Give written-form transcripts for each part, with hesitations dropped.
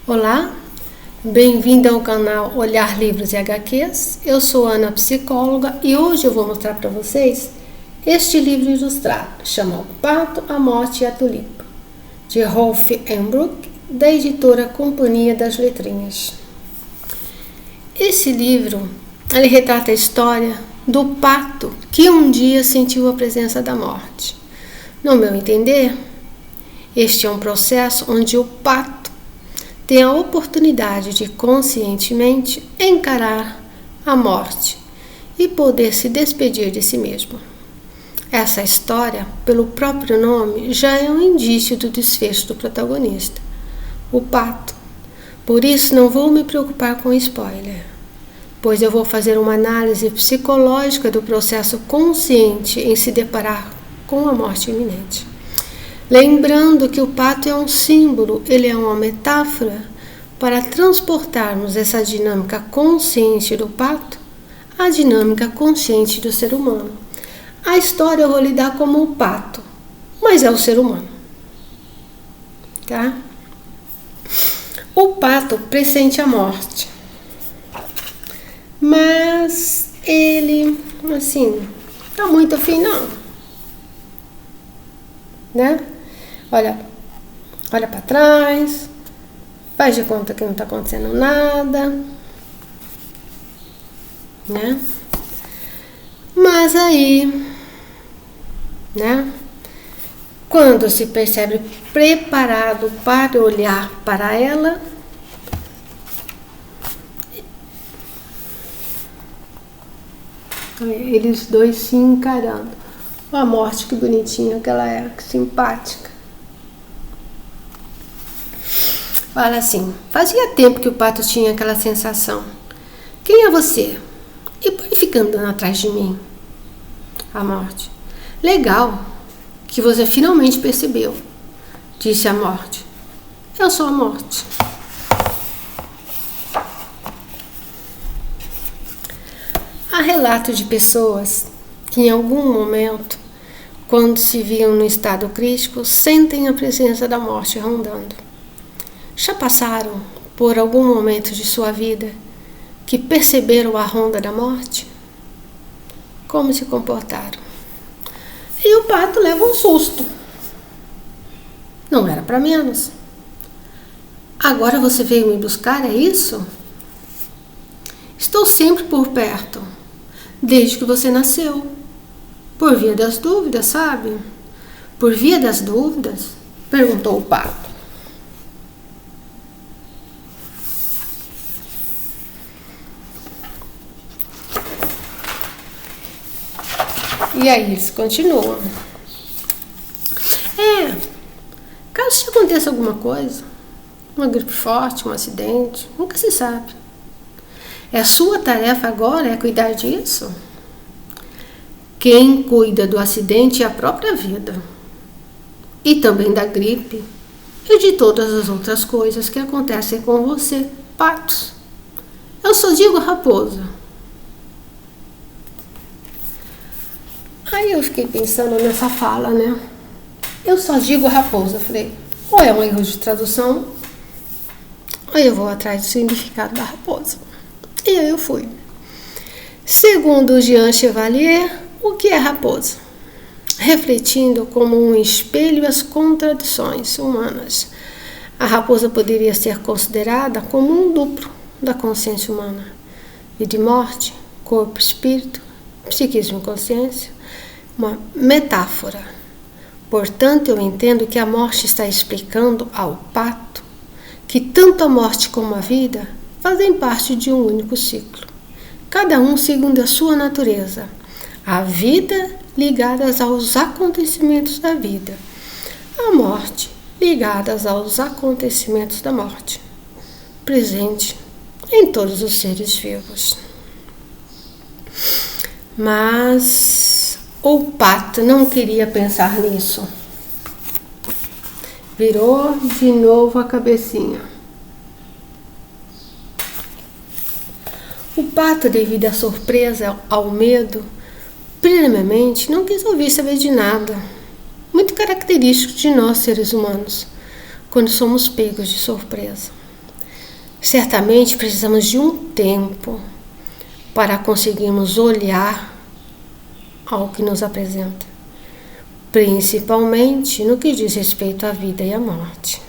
Olá, bem-vindo ao canal Olhar Livros e HQs. Eu sou Ana, psicóloga, e hoje eu vou mostrar para vocês este livro ilustrado, chama O Pato, a Morte e a Tulipa, de Rolf Embrook, da editora Companhia das Letrinhas. Esse livro, ele retrata a história do pato que um dia sentiu a presença da morte. No meu entender, este é um processo onde o pato tem a oportunidade de conscientemente encarar a morte e poder se despedir de si mesmo. Essa história, pelo próprio nome, já é um indício do desfecho do protagonista, o pato. Por isso não vou me preocupar com spoiler, pois eu vou fazer uma análise psicológica do processo consciente em se deparar com a morte iminente. Lembrando que o pato é um símbolo, ele é uma metáfora para transportarmos essa dinâmica consciente do pato à dinâmica consciente do ser humano. A história eu vou lidar como o pato, mas é o ser humano, tá? O pato pressente a morte, mas ele, assim, tá muito afim não, né? Olha para trás, faz de conta que não está acontecendo nada, né? Mas aí, né? Quando se percebe preparado para olhar para ela, eles dois se encarando. A morte, que bonitinha que ela é, que simpática. Fala assim: fazia tempo que o pato tinha aquela sensação. Quem é você? E por que fica andando atrás de mim? A morte. Legal que você finalmente percebeu, disse a morte. Eu sou a morte. Há relatos de pessoas que em algum momento, quando se viam no estado crítico, sentem a presença da morte rondando. Já passaram por algum momento de sua vida que perceberam a ronda da morte? Como se comportaram? E o pato leva um susto. Não era para menos. Agora você veio me buscar, é isso? Estou sempre por perto, desde que você nasceu. Por via das dúvidas, sabe? Por via das dúvidas? Perguntou o pato. E aí eles continuam. Caso te aconteça alguma coisa, uma gripe forte, um acidente, nunca se sabe. A sua tarefa agora é cuidar disso? Quem cuida do acidente é a própria vida. E também da gripe e de todas as outras coisas que acontecem com você, patos. Eu só digo raposa. Aí eu fiquei pensando nessa fala, né? Eu só digo raposa. Falei, ou é um erro de tradução, ou eu vou atrás do significado da raposa. E aí eu fui. Segundo Jean Chevalier, o que é raposa? Refletindo como um espelho as contradições humanas, a raposa poderia ser considerada como um duplo da consciência humana. Vida e morte, corpo, espírito, psiquismo e consciência, uma metáfora. Portanto, eu entendo que a morte está explicando ao pato que tanto a morte como a vida fazem parte de um único ciclo, cada um segundo a sua natureza. A vida ligada aos acontecimentos da vida, a morte ligada aos acontecimentos da morte, presente em todos os seres vivos. Mas o pato não queria pensar nisso. Virou de novo a cabecinha. O pato, devido à surpresa, ao medo, primeiramente não quis ouvir saber de nada. Muito característico de nós, seres humanos, quando somos pegos de surpresa. Certamente precisamos de um tempo para conseguirmos olhar ao que nos apresenta, principalmente no que diz respeito à vida e à morte.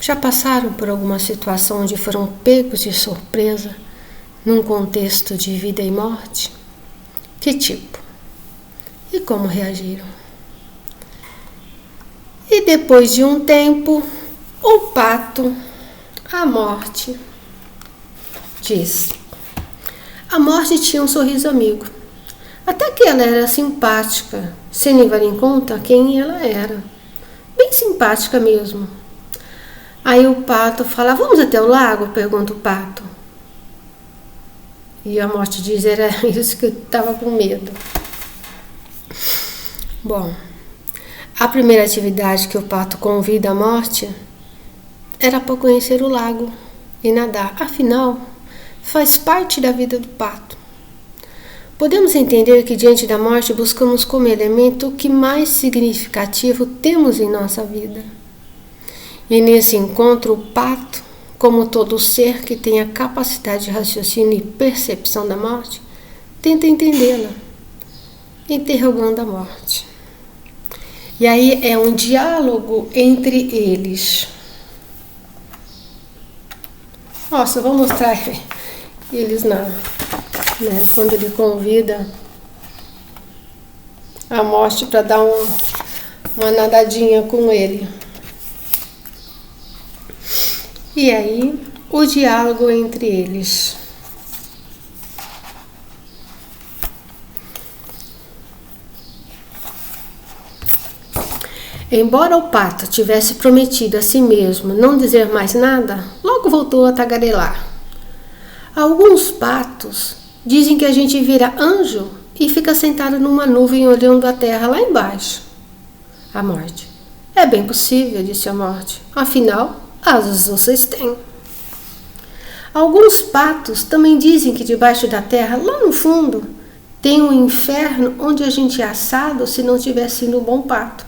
Já passaram por alguma situação onde foram pegos de surpresa num contexto de vida e morte? Que tipo? E como reagiram? E depois de um tempo, o pato, a morte, diz: a morte tinha um sorriso amigo. Até que ela era simpática, sem levar em conta quem ela era. Bem simpática mesmo. Aí o pato fala: vamos até o lago? Pergunta o pato. E a morte diz: era isso que eu estava com medo. Bom, a primeira atividade que o pato convida a morte era para conhecer o lago e nadar. Afinal, faz parte da vida do pato. Podemos entender que diante da morte buscamos como elemento o que mais significativo temos em nossa vida. E nesse encontro, o pato, como todo ser que tem a capacidade de raciocínio e percepção da morte, tenta entendê-la, interrogando a morte. E aí é um diálogo entre eles. Nossa, eu vou mostrar eles quando ele convida a morte para dar uma nadadinha com ele. E aí, o diálogo entre eles. Embora o pato tivesse prometido a si mesmo não dizer mais nada, logo voltou a tagarelar. Alguns patos dizem que a gente vira anjo e fica sentado numa nuvem olhando a terra lá embaixo. A morte: é bem possível, disse a morte. Afinal, asas vocês têm. Alguns patos também dizem que debaixo da terra, lá no fundo, tem um inferno onde a gente é assado se não tiver sido um bom pato.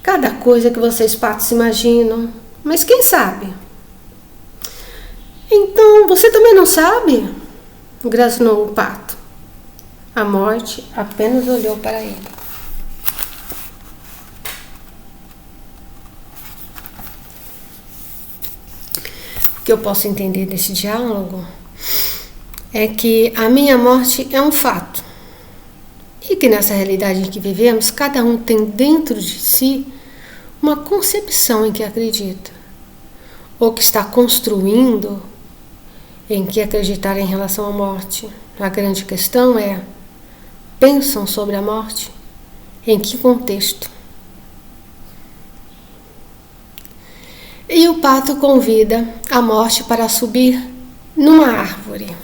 Cada coisa que vocês patos imaginam, mas quem sabe? Então, você também não sabe? Grasnou o pato. A morte apenas olhou para ele. O que eu posso entender desse diálogo é que a minha morte é um fato e que nessa realidade em que vivemos, cada um tem dentro de si uma concepção em que acredita ou que está construindo em que acreditar em relação à morte. A grande questão é: pensam sobre a morte? Em que contexto? E o pato convida a morte para subir numa árvore.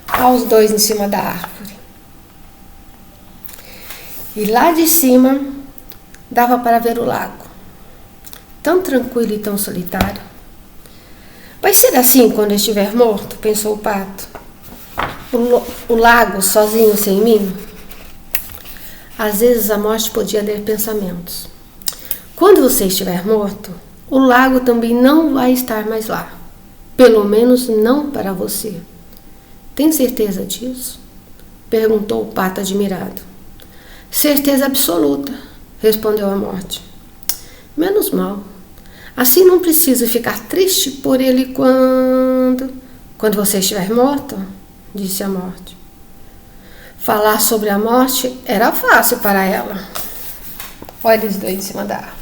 Aos dois em cima da árvore. E lá de cima dava para ver o lago. Tão tranquilo e tão solitário. Vai ser assim quando eu estiver morto, pensou o pato. O lago sozinho sem mim? Às vezes a morte podia ler pensamentos. Quando você estiver morto, o lago também não vai estar mais lá. Pelo menos não para você. Tem certeza disso? Perguntou o pato admirado. Certeza absoluta, respondeu a morte. Menos mal. Assim não preciso ficar triste por ele quando você estiver morto, disse a morte. Falar sobre a morte era fácil para ela. Olha os dois em cima da árvore.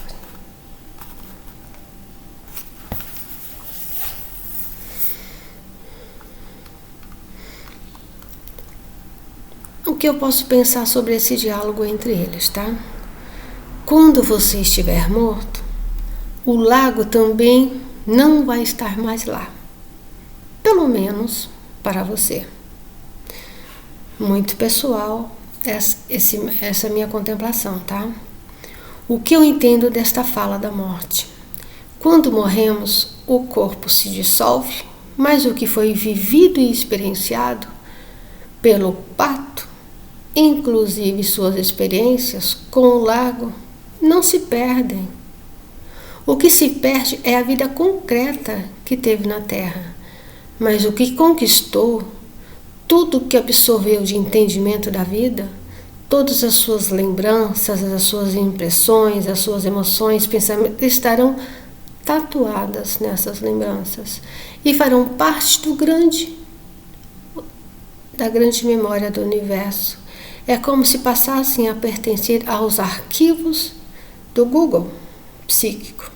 O que eu posso pensar sobre esse diálogo entre eles, tá? Quando você estiver morto, o lago também não vai estar mais lá. Pelo menos para você. Muito pessoal essa minha contemplação, tá? O que eu entendo desta fala da morte? Quando morremos, o corpo se dissolve, mas o que foi vivido e experienciado pelo pato, inclusive suas experiências com o lago, não se perdem. O que se perde é a vida concreta que teve na Terra, mas o que conquistou, tudo que absorveu de entendimento da vida, todas as suas lembranças, as suas impressões, as suas emoções, pensamentos estarão tatuadas nessas lembranças e farão parte da grande memória do universo. É como se passassem a pertencer aos arquivos do Google psíquico.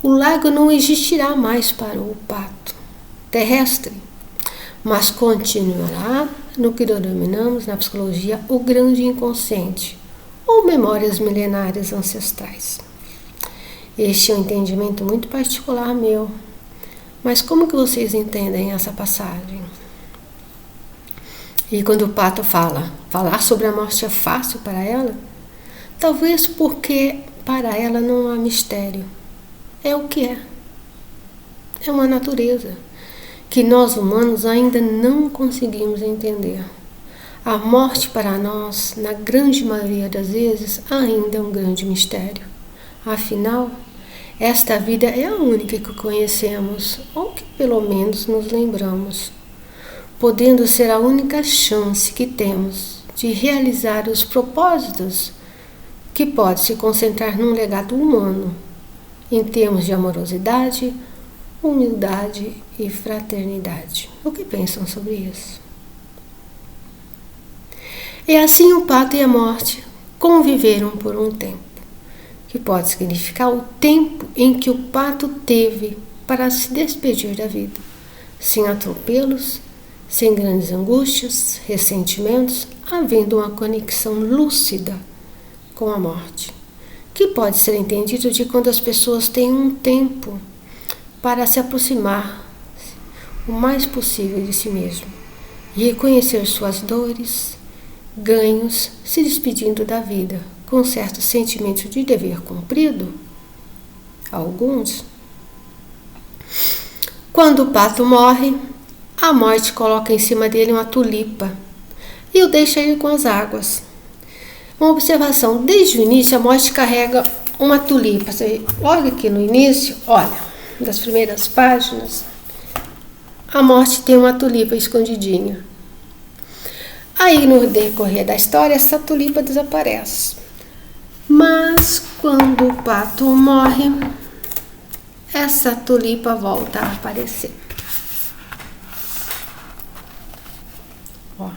O lago não existirá mais para o pato terrestre, mas continuará no que denominamos na psicologia o grande inconsciente, ou memórias milenárias ancestrais. Este é um entendimento muito particular meu, mas como que vocês entendem essa passagem? E quando o pato falar sobre a morte é fácil para ela? Talvez porque para ela não há mistério. É o que é. É uma natureza que nós humanos ainda não conseguimos entender. A morte para nós, na grande maioria das vezes, ainda é um grande mistério. Afinal, esta vida é a única que conhecemos, ou que pelo menos nos lembramos, podendo ser a única chance que temos de realizar os propósitos que pode se concentrar num legado humano, em termos de amorosidade, humildade e fraternidade. O que pensam sobre isso? E assim o pato e a morte conviveram por um tempo, que pode significar o tempo em que o pato teve para se despedir da vida, sem atropelos, sem grandes angústias, ressentimentos, havendo uma conexão lúcida com a morte, que pode ser entendido de quando as pessoas têm um tempo para se aproximar o mais possível de si mesmo e reconhecer suas dores, ganhos, se despedindo da vida com certo sentimento de dever cumprido. Alguns. Quando o pato morre, a morte coloca em cima dele uma tulipa e o deixa ir com as águas. Uma observação: desde o início a morte carrega uma tulipa. Você olha aqui no início, olha, das primeiras páginas, a morte tem uma tulipa escondidinha. Aí no decorrer da história essa tulipa desaparece. Mas quando o pato morre, essa tulipa volta a aparecer. Ó.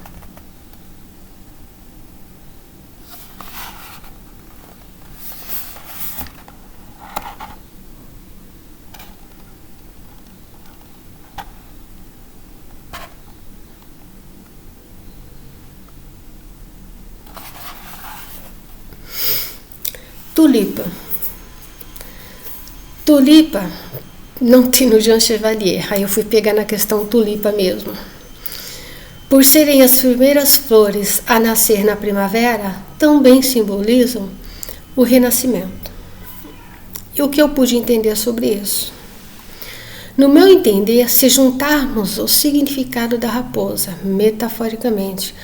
Tulipa. Tulipa não tem no Jean Chevalier, aí eu fui pegar na questão tulipa mesmo. Por serem as primeiras flores a nascer na primavera, também simbolizam o renascimento. E o que eu pude entender sobre isso? No meu entender, se juntarmos o significado da raposa, metaforicamente,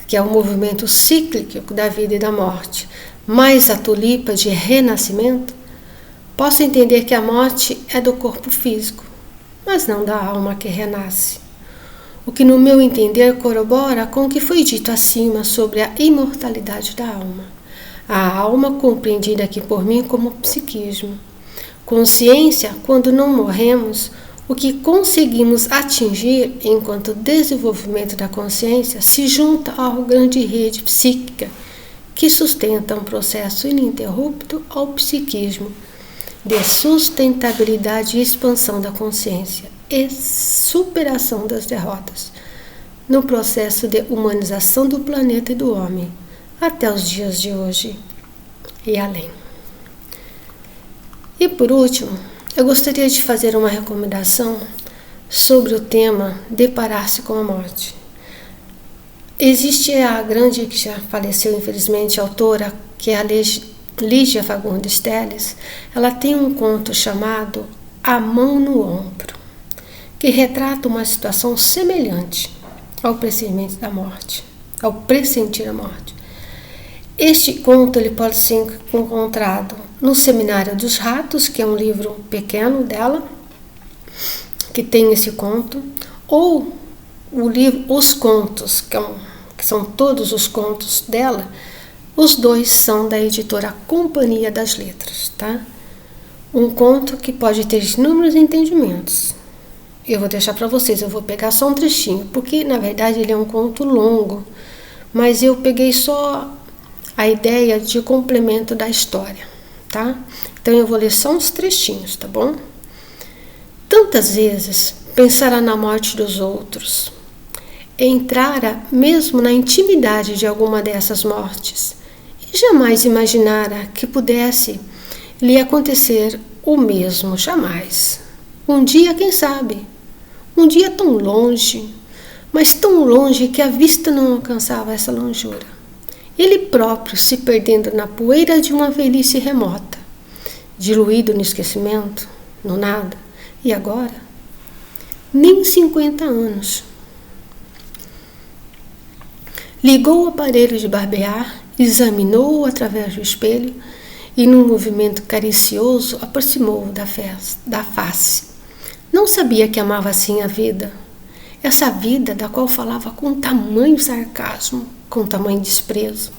que é o movimento cíclico da vida e da morte, mais a tulipa de renascimento, posso entender que a morte é do corpo físico, mas não da alma que renasce. O que no meu entender corrobora com o que foi dito acima sobre a imortalidade da alma. A alma compreendida aqui por mim como psiquismo. Consciência, quando não morremos, o que conseguimos atingir enquanto desenvolvimento da consciência se junta à grande rede psíquica que sustenta um processo ininterrupto ao psiquismo de sustentabilidade e expansão da consciência e superação das derrotas no processo de humanização do planeta e do homem até os dias de hoje e além. E por último, eu gostaria de fazer uma recomendação sobre o tema deparar-se com a morte. Existe a grande, que já faleceu infelizmente, autora, que é a Lígia Fagundes Telles. Ela tem um conto chamado A Mão no Ombro, que retrata uma situação semelhante ao pressentimento da morte, ao pressentir a morte. Este conto ele pode ser encontrado no Seminário dos Ratos, que é um livro pequeno dela, que tem esse conto, ou o livro Os Contos, que são todos os contos dela. Os dois são da editora Companhia das Letras, tá? Um conto que pode ter inúmeros entendimentos. Eu vou deixar para vocês, eu vou pegar só um trechinho, porque na verdade ele é um conto longo, mas eu peguei só a ideia de complemento da história, tá? Então eu vou ler só uns trechinhos, tá bom? Tantas vezes pensara na morte dos outros, entrara mesmo na intimidade de alguma dessas mortes, e jamais imaginara que pudesse lhe acontecer o mesmo, jamais. Um dia, quem sabe? Um dia tão longe, mas tão longe que a vista não alcançava essa longura. Ele próprio se perdendo na poeira de uma velhice remota, diluído no esquecimento, no nada, e agora? Nem 50 anos. Ligou o aparelho de barbear, examinou-o através do espelho e, num movimento caricioso, aproximou-o da face. Não sabia que amava assim a vida, essa vida da qual falava com tamanho sarcasmo, com tamanho desprezo.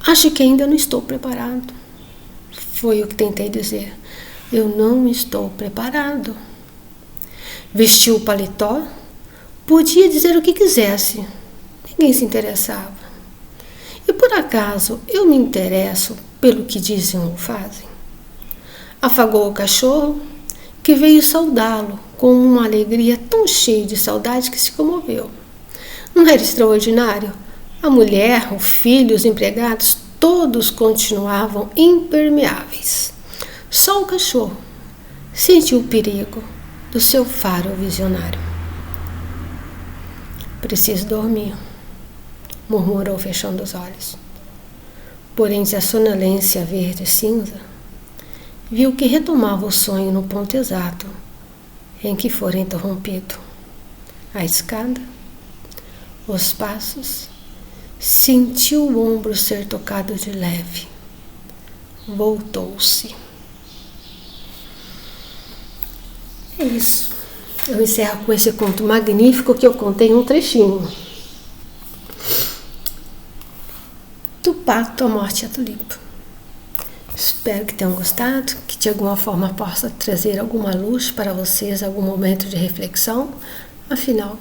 Acho que ainda não estou preparado. Foi o que tentei dizer. Eu não estou preparado. Vestiu o paletó, podia dizer o que quisesse. Ninguém se interessava. E por acaso eu me interesso pelo que dizem ou fazem? Afagou o cachorro, que veio saudá-lo com uma alegria tão cheia de saudade que se comoveu. Não era extraordinário? A mulher, o filho, os empregados, todos continuavam impermeáveis. Só o cachorro sentiu o perigo do seu faro visionário. Preciso dormir, murmurou fechando os olhos. Porém, se a sonolência verde cinza, viu que retomava o sonho no ponto exato em que fora interrompido. A escada, os passos, sentiu o ombro ser tocado de leve. Voltou-se. É isso. Eu encerro com esse conto magnífico que eu contei um trechinho. Do Pato, a Morte e a Tulipa. Espero que tenham gostado, que de alguma forma possa trazer alguma luz para vocês, algum momento de reflexão. Afinal,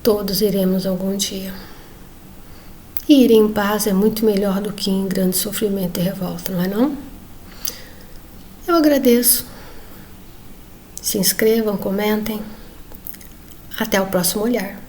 todos iremos algum dia. E ir em paz é muito melhor do que em grande sofrimento e revolta, não é não? Eu agradeço. Se inscrevam, comentem. Até o próximo olhar.